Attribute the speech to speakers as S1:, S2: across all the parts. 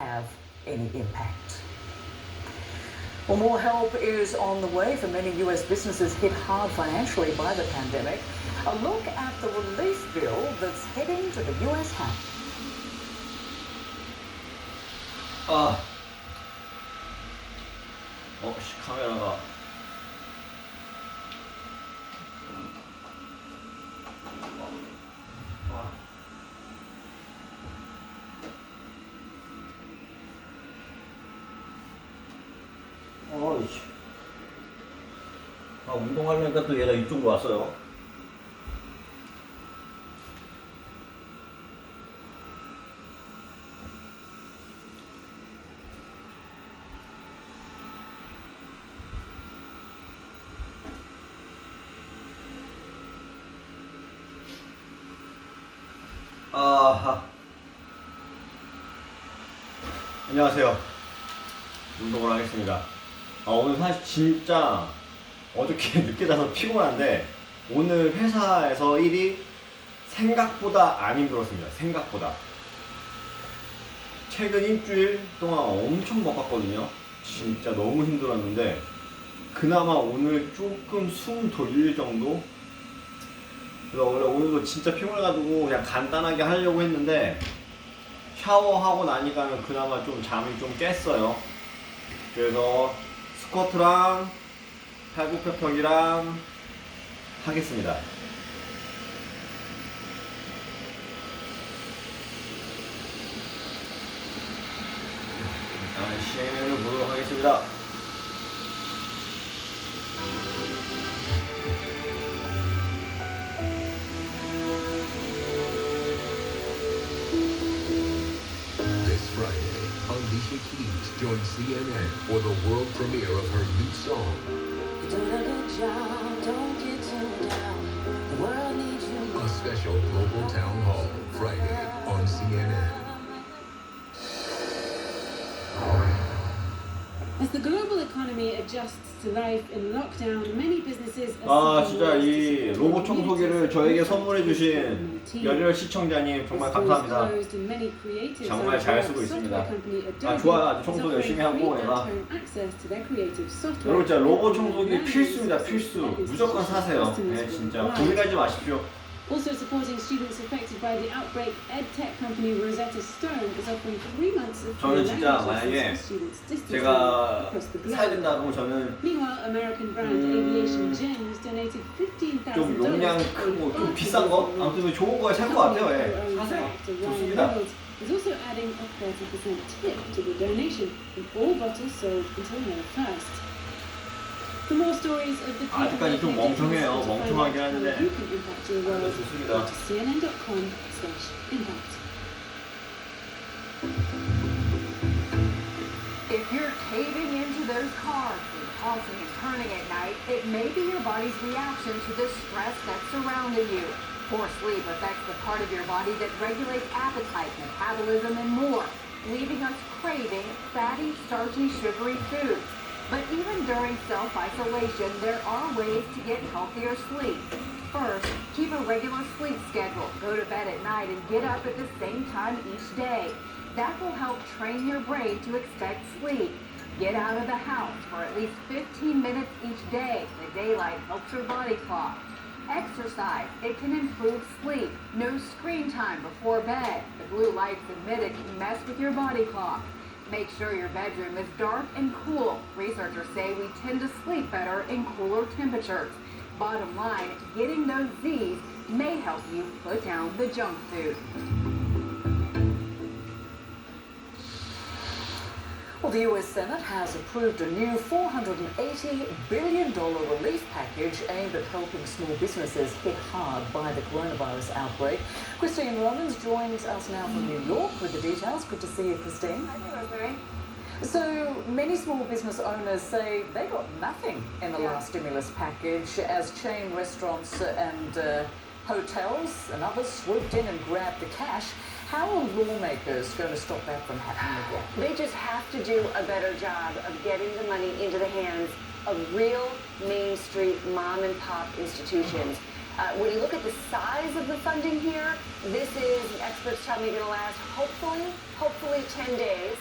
S1: have any impact. Well, more help is on the way for many US businesses hit hard financially by the pandemic. A look at the relief bill that's heading to the US House.
S2: 카메라가 운동하려니까 또 얘가 이쪽으로 왔어요. 안녕하세요. 운동을 하겠습니다. 오늘 사실 진짜 어저께 늦게 자서 피곤한데 오늘 회사에서 일이 생각보다 안 힘들었습니다. 생각보다. 최근 일주일 동안 엄청 바빴거든요. 진짜 너무 힘들었는데 그나마 오늘 조금 숨 돌릴 정도? 그래서 원래 오늘도 진짜 피곤해가지고 그냥 간단하게 하려고 했는데 샤워하고 나니까는 그나마 좀 잠이 좀 깼어요. 그래서 스쿼트랑 팔굽혀펴기랑 하겠습니다. 일단 시행을 보도록 하겠습니다.
S3: Alicia Keys joined CNN for the world premiere of her new song.
S4: You're doing a good job, don't get too down. The world needs you.
S3: A special global town hall Friday on CNN.
S5: As the global economy adjusts to life in lockdown, many businesses
S2: 진짜 이 로봇 청소기를 저에게 선물해 주신 열혈 시청자님 정말 감사합니다. 정말 잘 쓰고 있습니다. 좋아요. 청소 열심히 하고 얘가. 여러분 진짜 로봇 청소기 필수입니다. 필수. 무조건 사세요. 네, 진짜 고민하지 마십시오.
S5: Also supporting students affected by the outbreak, edtech company Rosetta Stone is offering 3 months of
S2: 저는
S5: free
S2: 진짜
S5: language
S2: 만약에
S5: lessons for students distance
S2: 제가
S5: learning across the
S2: 사야
S5: globe.
S2: 된다 그러면 저는
S5: Meanwhile, American brand Aviation Gems donated $15,000
S2: 좀 용량 크고 좀 비싼 거 아무튼 좋은 거 살 것 같아요. 예. 사세요. 좋습니다.
S5: is also adding a 30% tip to the donation in all bottles sold until May 1st. For more stories of the people
S2: 아직까지 좀 멍청해요. 멍청하긴 한데
S5: you can impact your world,
S2: 좋습니다.
S5: go to cnn.com/impact.
S6: If you're caving into those carbs and tossing and turning at night, it may be your body's reaction to the stress that's surrounding you. Poor sleep affects the part of your body that regulates appetite, metabolism, and more, leaving us craving fatty, starchy, sugary foods. But even during self-isolation, there are ways to get healthier sleep. First, keep a regular sleep schedule. Go to bed at night and get up at the same time each day. That will help train your brain to expect sleep. Get out of the house for at least 15 minutes each day. The daylight helps your body clock. Exercise. It can improve sleep. No screen time before bed. The blue lights emitted can mess with your body clock. Make sure your bedroom is dark and cool. Researchers say we tend to sleep better in cooler temperatures. Bottom line, getting those Z's may help you put down the junk food.
S1: Well, the US Senate has approved a new $480 billion relief package aimed at helping small businesses hit hard by the coronavirus outbreak. Christine Romans joins us now from New York with the details. Good to see you, Christine.
S6: Hi, Rosemary.
S1: So many small business owners say they got nothing in the last stimulus package as chain restaurants and hotels and others swooped in and grabbed the cash. How are lawmakers going to stop that from happening again?
S7: They just have to do a better job of getting the money into the hands of real Main Street mom and pop institutions. When you look at the size of the funding here, this is, experts tell me, going to last hopefully 10 days.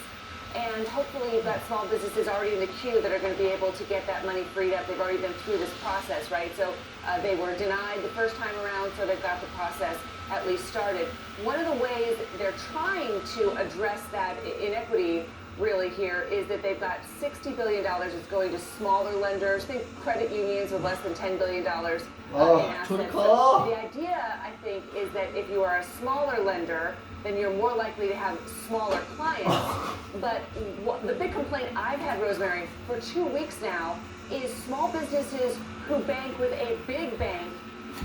S7: And hopefully you've got small businesses already in the queue that are going to be able to get that money freed up. They've already been through this process, right? So they were denied the first time around, so they've got the process at least started. One of the ways they're trying to address that inequity really here is that they've got $60 billion that's going to smaller lenders, think credit unions with less than $10 billion in assets. So the idea, I think, is that if you are a smaller lender, then you're more likely to have smaller clients. But the big complaint I've had, Rosemary, for 2 weeks now is small businesses who bank with a big bank,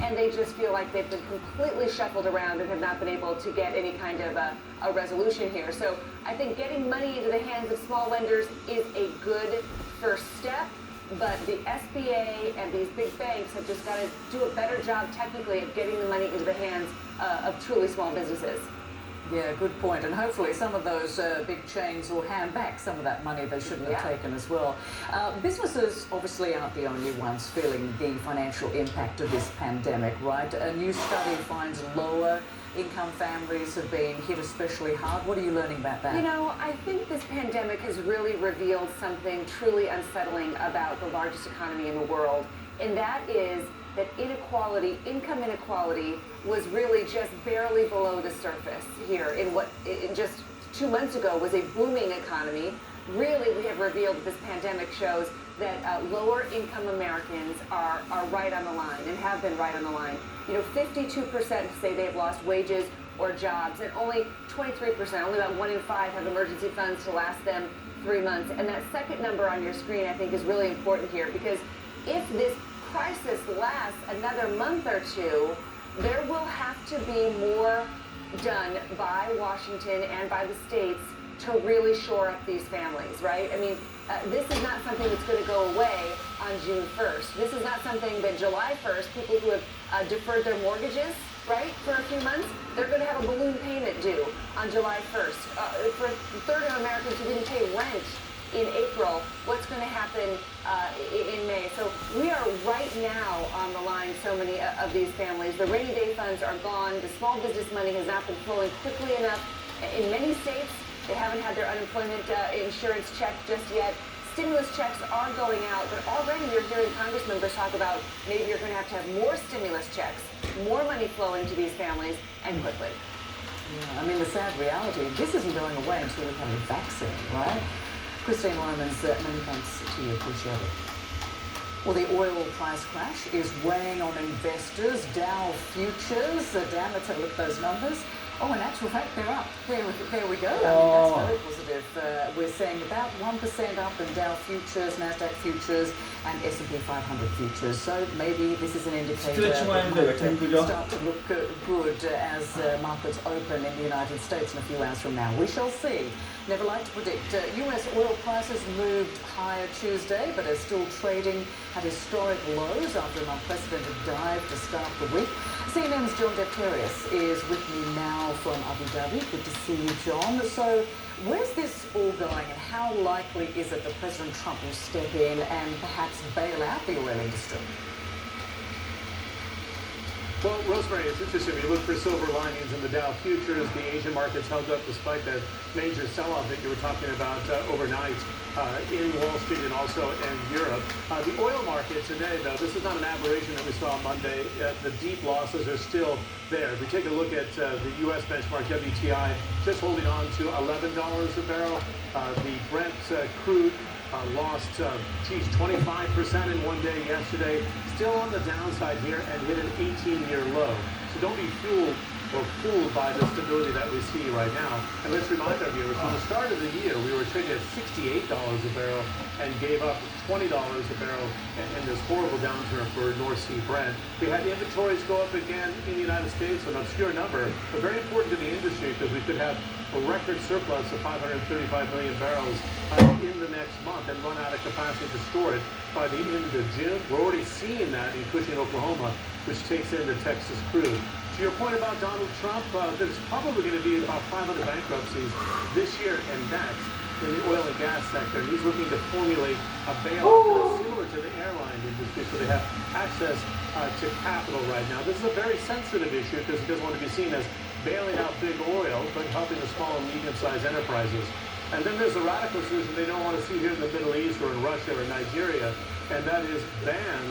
S7: and they just feel like they've been completely shuffled around and have not been able to get any kind of a resolution here. So I think getting money into the hands of small lenders is a good first step, but the SBA and these big banks have just got to do a better job technically of getting the money into the hands of truly small businesses.
S1: Yeah, good point. And hopefully some of those big chains will hand back some of that money they shouldn't have taken as well. Businesses obviously aren't the only ones feeling the financial impact of this pandemic, right? A new study finds lower income families have been hit especially hard. What are you learning about that?
S7: You know, I think this pandemic has really revealed something truly unsettling about the largest economy in the world, and that is that inequality, income inequality, was really just barely below the surface here in what just 2 months ago was a booming economy. Really, we have revealed that this pandemic shows that lower income Americans are right on the line and have been right on the line. You know, 52% say they have lost wages or jobs, and only 23%, only about 1 in 5 have emergency funds to last them 3 months. And that second number on your screen, I think, is really important here, because if this crisis lasts another month or two, there will have to be more done by Washington and by the states to really shore up these families, right? I mean, this is not something that's going to go away on June 1st. This is not something that July 1st, people who have deferred their mortgages, right, for a few months, they're going to have a balloon payment due on July 1st. For a third of Americans who didn't pay rent in April, what's going to happen in May? So we are right now on the line, so many of these families. The rainy day funds are gone. The small business money has not been flowing quickly enough. In many states, they haven't had their unemployment insurance check just yet. Stimulus checks are going out, but already you're hearing Congress members talk about maybe you're going to have more stimulus checks, more money flowing to these families, and quickly.
S1: Yeah, I mean, the sad reality, this isn't going away until we have a vaccine, right? Christine Lomans, many thanks to you. Appreciate it. Well, the oil price crash is weighing on investors. Dow futures are down. Let's have a look at those numbers. Oh, in actual fact, they're up. There we go. I mean, that's very positive. We're seeing about 1% up in Dow futures, Nasdaq futures, and S&P 500 futures. So maybe this is an indicator that might start to look good as markets open in the United States in a few hours from now. We shall see. Never like to predict. U.S. oil prices moved higher Tuesday, but are still trading at historic lows after an unprecedented dive to start the week. CNN's John Defterius is with me now from Abu Dhabi. Good to see you, John. So where's this all going, and how likely is it that President Trump will step in and perhaps bail out the oil industry?
S8: Well, Rosemary, it's interesting. When you look for silver linings in the Dow futures, the Asian markets held up despite that major sell-off that you were talking about overnight in Wall Street and also in Europe. The oil market today, though, this is not an aberration that we saw on Monday. The deep losses are still there. If we take a look at the U.S. benchmark WTI, just holding on to $11 a barrel. The Brent crude lost 25% in one day yesterday. Still on the downside here and hit an 18-year low. So don't be fooled by the stability that we see right now. And let's remind our viewers, from the start of the year, we were trading at $68 a barrel and gave up $20 a barrel in this horrible downturn for North Sea Brent. We had inventories go up again in the United States, an obscure number, but very important to the industry because we could have a record surplus of 535 million barrels in the next month and run out of capacity to store it by the end of June. We're already seeing that in Cushing, Oklahoma, which takes in the Texas crude. To your point about Donald Trump, there's probably going to be about 500 bankruptcies this year and next in the oil and gas sector. And he's looking to formulate a bailout similar to the airline industry, so they have access to capital right now. This is a very sensitive issue because he doesn't want to be seen as bailing out big oil, but helping the small and medium-sized enterprises. And then there's a radical solution they don't want to see here in the Middle East or in Russia or Nigeria, and that is ban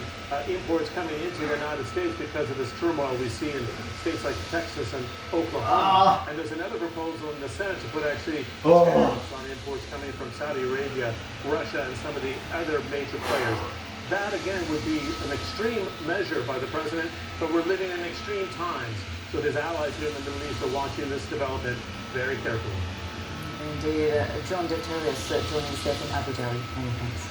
S8: imports coming into the United States because of this turmoil we see in states like Texas and Oklahoma. And there's another proposal in the Senate to put actually tariffs on imports coming from Saudi Arabia, Russia, and some of the other major players. That, again, would be an extreme measure by the president, but we're living in extreme times. So his allies here in the Middle East are watching this development very carefully.
S1: Indeed. John Deterius joining us there from Abu Dhabi. Many thanks.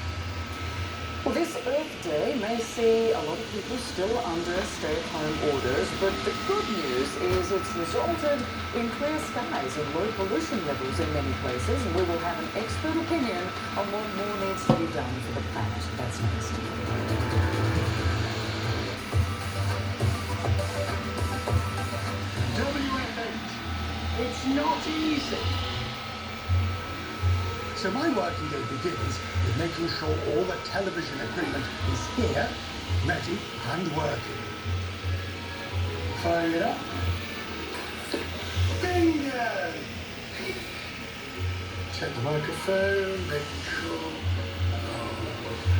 S1: Well, this Earth Day may see a lot of people still under stay-at-home orders, but the good news is it's resulted in clear skies and low pollution levels in many places, and we will have an expert opinion on what more needs to be done for the planet. That's next.
S9: WFH. It's not easy. So my working day begins with making sure all the television equipment is here, ready and working. Fire it up. Bingo! Check the microphone, making sure.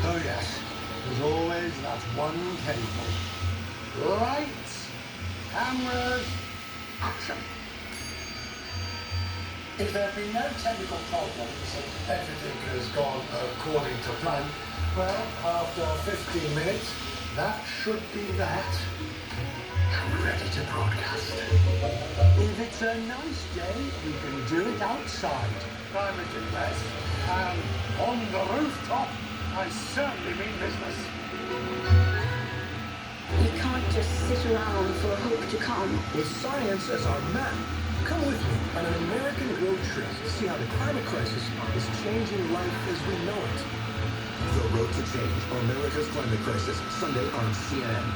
S9: Oh yes, there's always that one cable. Lights, cameras, action. If there have been no technical problems and everything has gone according to plan, well, after 15 minutes, that should be that. And we're ready to broadcast. If it's a nice day, we can do it outside. I'm Richard West, and on the rooftop, I certainly mean business.
S4: You can't just sit around for hope to come.
S10: With science as our map, come with me on an American road trip to see how the climate crisis is changing life as we know it.
S3: The Road to Change, America's Climate Crisis, Sunday on CNN.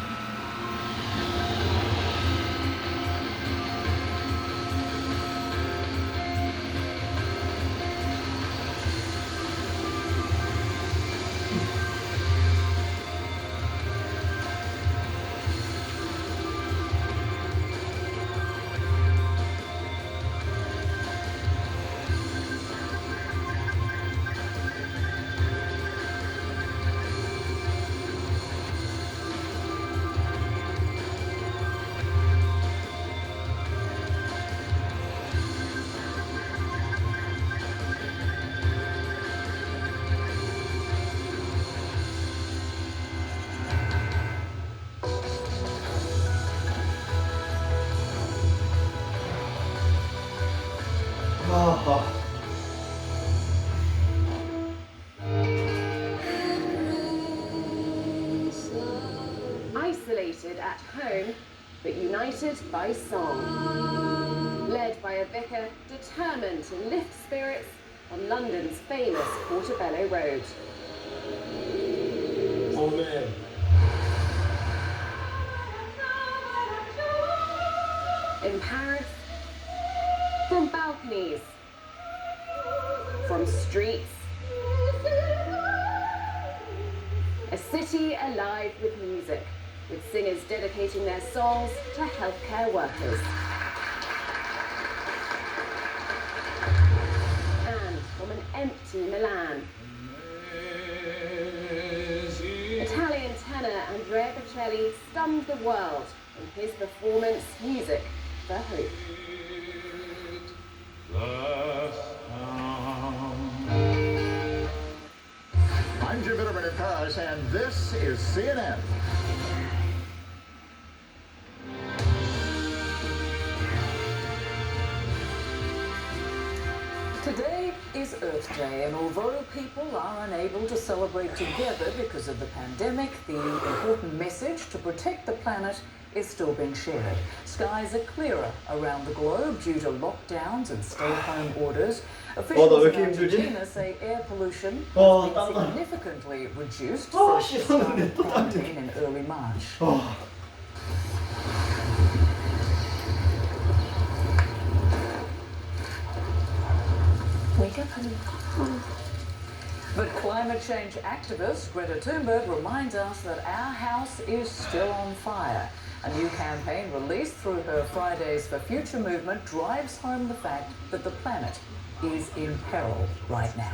S7: Isolated at home, but united by song. Led by a vicar determined to lift spirits on London's famous Portobello Road.
S2: Amen.
S7: In Paris, from balconies, from streets, a city alive with music, with singers dedicating their songs to healthcare workers. And from an empty Milan, Italian tenor Andrea Bocelli stunned the world in his performance Music for Hope.
S11: I'm Jim Bitterman in Paris, and this is CNN.
S1: Today is Earth Day, and although people are unable to celebrate together because of the pandemic, the important message to protect the planet is still being shared. Skies are clearer around the globe due to lockdowns and stay-at-home orders. Officials in Argentina say air pollution has been significantly reduced since the start of quarantine in early March.
S4: Wake up, honey.
S1: But climate change activist Greta Thunberg reminds us that our house is still on fire. A new campaign released through her Fridays for Future movement drives home the fact that the planet is in peril right now.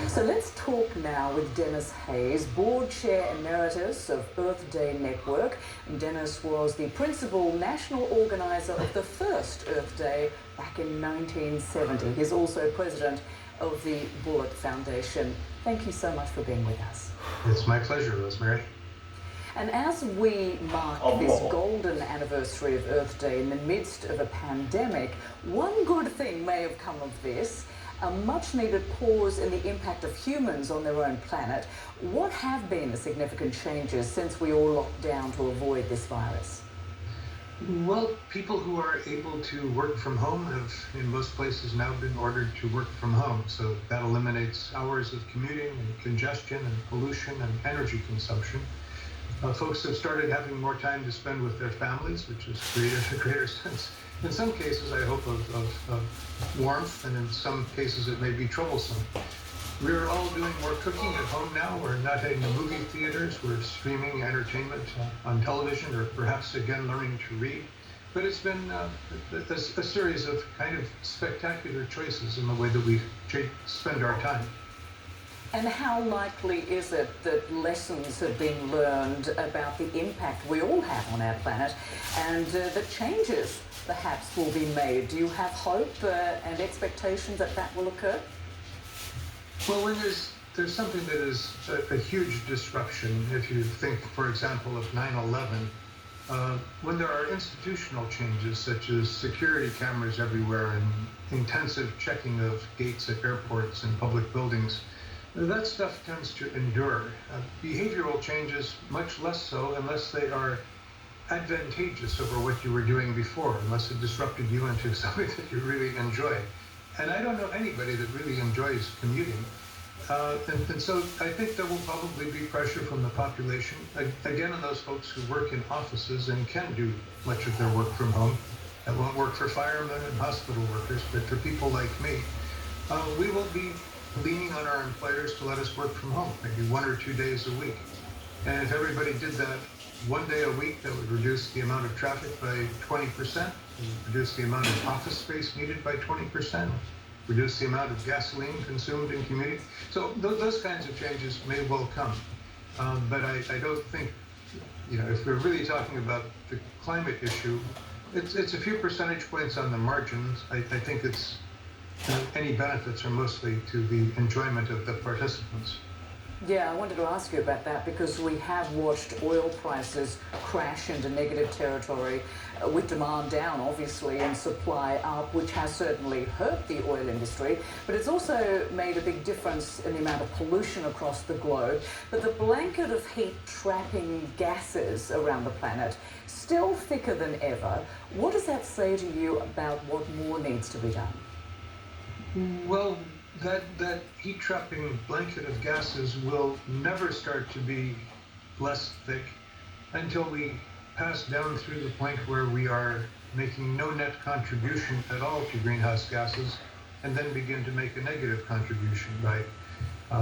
S1: So let's talk now with Dennis Hayes, Board Chair Emeritus of Earth Day Network. And Dennis was the principal national organizer of the first Earth Day back in 1970. He's also president of the Bullitt Foundation. Thank you so much for being with us.
S12: It's my pleasure, Rosemary.
S1: And as we mark this golden anniversary of Earth Day in the midst of a pandemic, one good thing may have come of this, a much-needed pause in the impact of humans on their own planet. What have been the significant changes since we all locked down to avoid this virus?
S12: Well, people who are able to work from home have, in most places, now been ordered to work from home. So that eliminates hours of commuting and congestion and pollution and energy consumption. Folks have started having more time to spend with their families, which has created a greater sense, in some cases, I hope, of warmth, and in some cases it may be troublesome. We're all doing more cooking at home now. We're not heading to movie theaters. We're streaming entertainment on television, or perhaps again learning to read. But it's been a series of kind of spectacular choices in the way that we spend our time.
S1: And how likely is it that lessons have been learned about the impact we all have on our planet, and that changes perhaps will be made? Do you have hope and expectation that that will occur?
S12: Well, when there's something that is a huge disruption, if you think, for example, of 9/11, when there are institutional changes such as security cameras everywhere and intensive checking of gates at airports and public buildings, that stuff tends to endure. Behavioral changes, much less so, unless they are advantageous over what you were doing before, unless it disrupted you into something that you really enjoy. And I don't know anybody that really enjoys commuting. And so I think there will probably be pressure from the population, again, on those folks who work in offices and can do much of their work from home. That won't work for firemen and hospital workers, but for people like me, we will be leaning on our employers to let us work from home, maybe 1 or 2 days a week. And if everybody did that 1 day a week, that would reduce the amount of traffic by 20%, reduce the amount of office space needed by 20%, reduce the amount of gasoline consumed in commuting. So those kinds of changes may well come. But I don't think, if we're really talking about the climate issue, it's a few percentage points on the margins. I think it's any benefits are mostly to the enjoyment of the participants.
S1: Yeah, I wanted to ask you about that because we have watched oil prices crash into negative territory with demand down, obviously, and supply up, which has certainly hurt the oil industry, but it's also made a big difference in the amount of pollution across the globe. But the blanket of heat-trapping gases around the planet, still thicker than ever. What does that say to you about what more needs to be done?
S12: Well, that heat-trapping blanket of gases will never start to be less thick until we pass down through the point where we are making no net contribution at all to greenhouse gases, and then begin to make a negative contribution by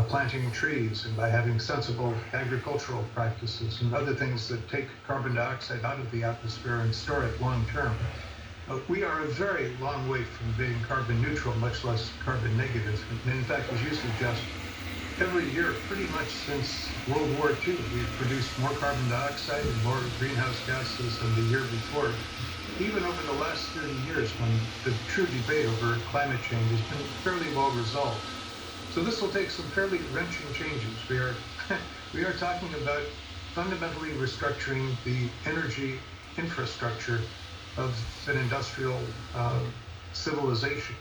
S12: planting trees and by having sensible agricultural practices and other things that take carbon dioxide out of the atmosphere and store it long term. We are a very long way from being carbon neutral, much less carbon negative. And in fact, as you suggest, every year, pretty much since World War II, we've produced more carbon dioxide and more greenhouse gases than the year before. Even over the last 30 years, when the true debate over climate change has been fairly well resolved. So this will take some fairly wrenching changes. We are talking about fundamentally restructuring the energy infrastructure of an industrial civilization.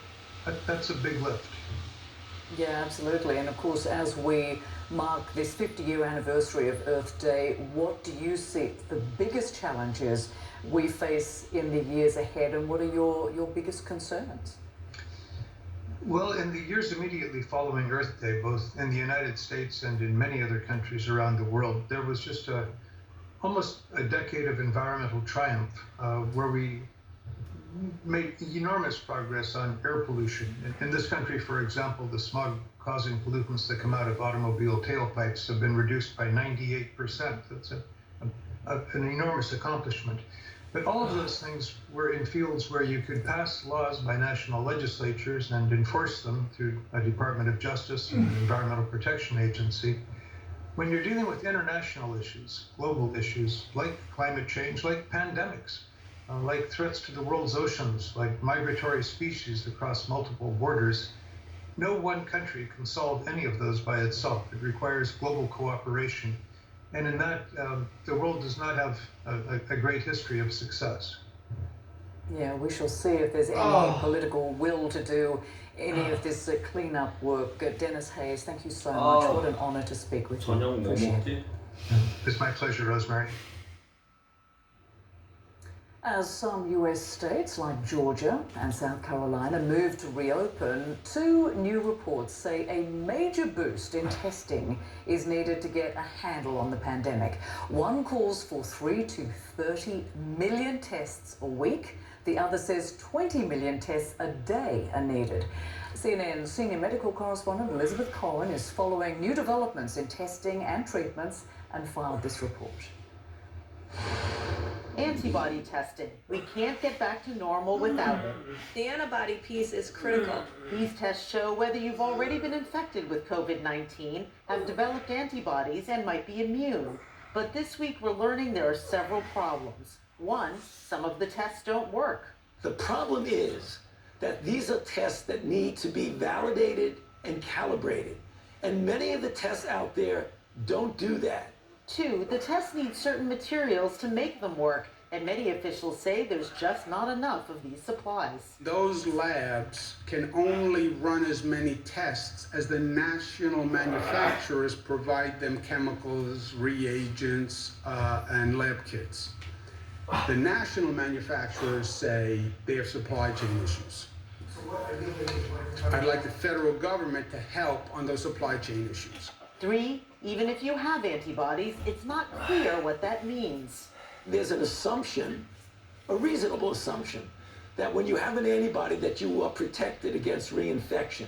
S12: That's a big lift.
S1: Yeah, absolutely. And of course, as we mark this 50-year anniversary of Earth Day, what do you see the biggest challenges we face in the years ahead, and what are your biggest concerns?
S12: Well, in the years immediately following Earth Day, both in the United States and in many other countries around the world, there was just almost a decade of environmental triumph where we made enormous progress on air pollution. In this country, for example, the smog-causing pollutants that come out of automobile tailpipes have been reduced by 98%. That's an enormous accomplishment. But all of those things were in fields where you could pass laws by national legislatures and enforce them through a Department of Justice and Environmental Protection Agency. When you're dealing with international issues, global issues, like climate change, like pandemics, like threats to the world's oceans, like migratory species across multiple borders, no one country can solve any of those by itself. It requires global cooperation. And in that, the world does not have a great history of success.
S1: Yeah, we shall see if there's any political will to do any of this cleanup work. Dennis Hayes, thank you so much. What an honor to speak with you.
S2: 저녁 뭐
S1: Appreciate
S2: 먹지?
S12: It's my pleasure, Rosemary.
S1: As some US states like Georgia and South Carolina move to reopen, two new reports say a major boost in testing is needed to get a handle on the pandemic. One calls for 3 to 30 million tests a week. The other says 20 million tests a day are needed. CNN senior medical correspondent Elizabeth Cohen is following new developments in testing and treatments and filed this report.
S13: Antibody testing. We can't get back to normal without it.
S14: The antibody piece is critical.
S13: These tests show whether you've already been infected with COVID-19, have developed antibodies, and might be immune. But this week we're learning there are several problems. One, some of the tests don't work.
S15: The problem is that these are tests that need to be validated and calibrated. And many of the tests out there don't do that.
S13: Two, the tests need certain materials to make them work, and many officials say there's just not enough of these supplies.
S16: Those labs can only run as many tests as the national manufacturers provide them chemicals, reagents, and lab kits. The national manufacturers say they have supply chain issues. I'd like the federal government to help on those supply chain issues.
S13: Three, even if you have antibodies, it's not clear what that means.
S15: There's an assumption, a reasonable assumption, that when you have an antibody that you are protected against reinfection.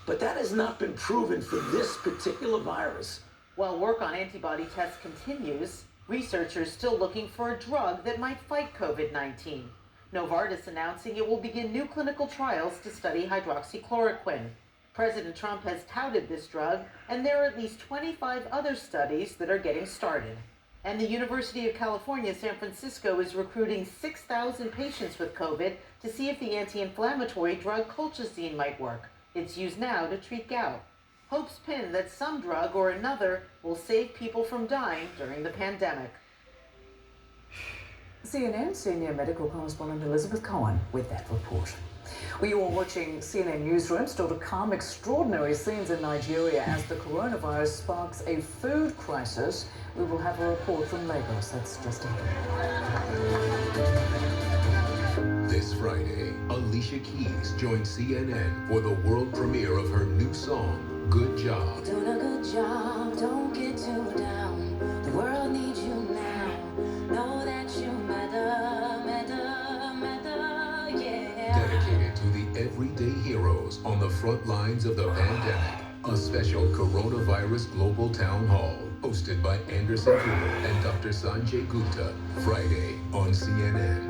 S15: But that has not been proven for this particular virus.
S13: While work on antibody tests continues, researchers still looking for a drug that might fight COVID-19. Novartis announcing it will begin new clinical trials to study hydroxychloroquine. President Trump has touted this drug, and there are at least 25 other studies that are getting started. And the University of California, San Francisco is recruiting 6,000 patients with COVID to see if the anti-inflammatory drug colchicine might work. It's used now to treat gout. Hopes pin that some drug or another will save people from dying during the pandemic.
S1: CNN senior medical correspondent Elizabeth Cohen with that report. Well, you are watching CNN Newsroom, still to come. Extraordinary scenes in Nigeria as the coronavirus sparks a food crisis. We will have a report from Lagos. That's just ahead.
S3: This Friday, Alicia Keys joins CNN for the world premiere of her new song, Good Job.
S4: Doing a good job, don't get too down. The world needs you now. Know that you matter, matter, matter, yeah.
S3: Dedicated to the everyday heroes on the front lines of the pandemic. A special coronavirus global town hall hosted by Anderson Cooper and Dr. Sanjay Gupta. Friday on CNN.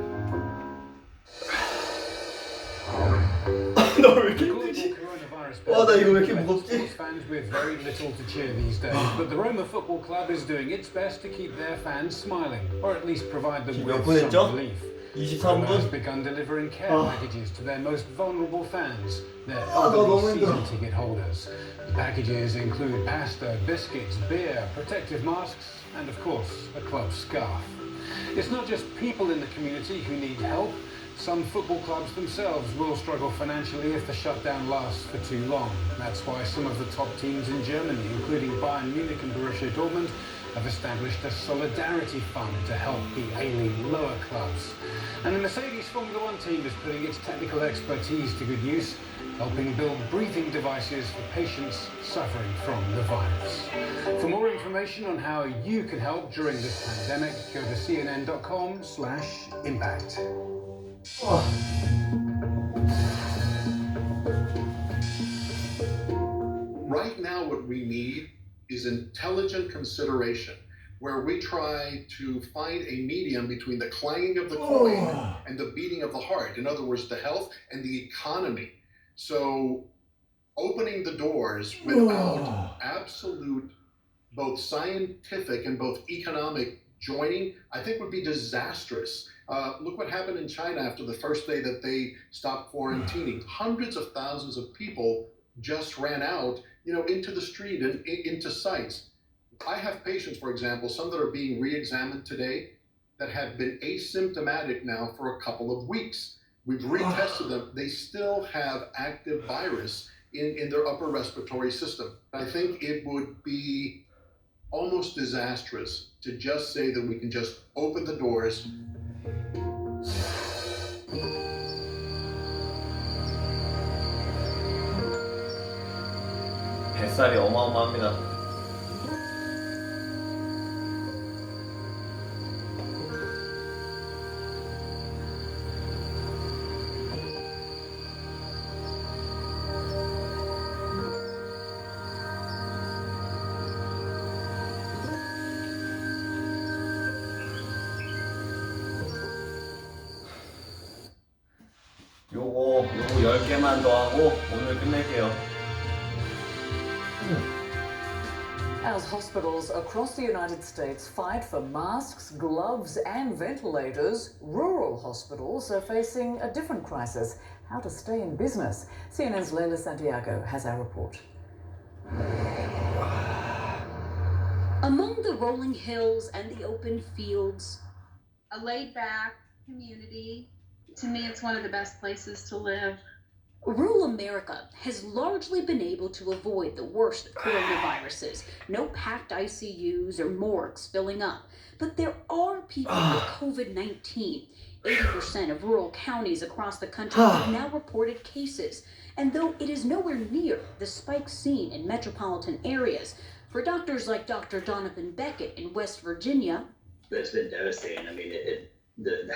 S2: 너 왜 이렇게 힘들지? 나 이거 왜 이렇게 무겁지?
S17: Fans with very little to cheer these days, but the Roma Football Club is doing its best to keep their fans smiling, or at least provide them with some relief. Roma has begun delivering care packages to their most vulnerable fans, their elderly season ticket holders. The packages include pasta, biscuits, beer, protective masks, and of course, a club scarf. It's not just people in the community who need help. Some football clubs themselves will struggle financially if the shutdown lasts for too long. That's why some of the top teams in Germany, including Bayern Munich and Borussia Dortmund, have established a solidarity fund to help the ailing lower clubs. And the Mercedes Formula One team is putting its technical expertise to good use, helping build breathing devices for patients suffering from the virus. For more information on how you can help during this pandemic, go to cnn.com/impact.
S18: Right now, what we need is intelligent consideration where we try to find a medium between the clanging of the coin and the beating of the heart. In other words, the health and the economy. So opening the doors without absolute both scientific and both economic joining, I think would be disastrous. Look what happened in China after the first day that they stopped quarantining. Hundreds of thousands of people just ran out, into the street and into sites. I have patients, for example, some that are being re-examined today that have been asymptomatic now for a couple of weeks. We've retested them. They still have active virus in their upper respiratory system. I think it would be almost disastrous to just say that we can just open the doors.
S2: 뱃살이 어마어마합니다. 요거 10개만 더 하고 오늘 끝낼게요.
S1: As hospitals across the United States fight for masks, gloves and ventilators, rural hospitals are facing a different crisis: how to stay in business. CNN's Leila Santiago has our report.
S19: Among the rolling hills and the open fields, a laid-back community. To me, it's one of the best places to live. Rural America has largely been able to avoid the worst of coronaviruses. No packed ICUs or morgues filling up. But there are people with COVID-19. 80% of rural counties across the country have now reported cases. And though it is nowhere near the spike seen in metropolitan areas, for doctors like Dr. Donovan Beckett in West Virginia,
S20: it's been devastating. I mean, the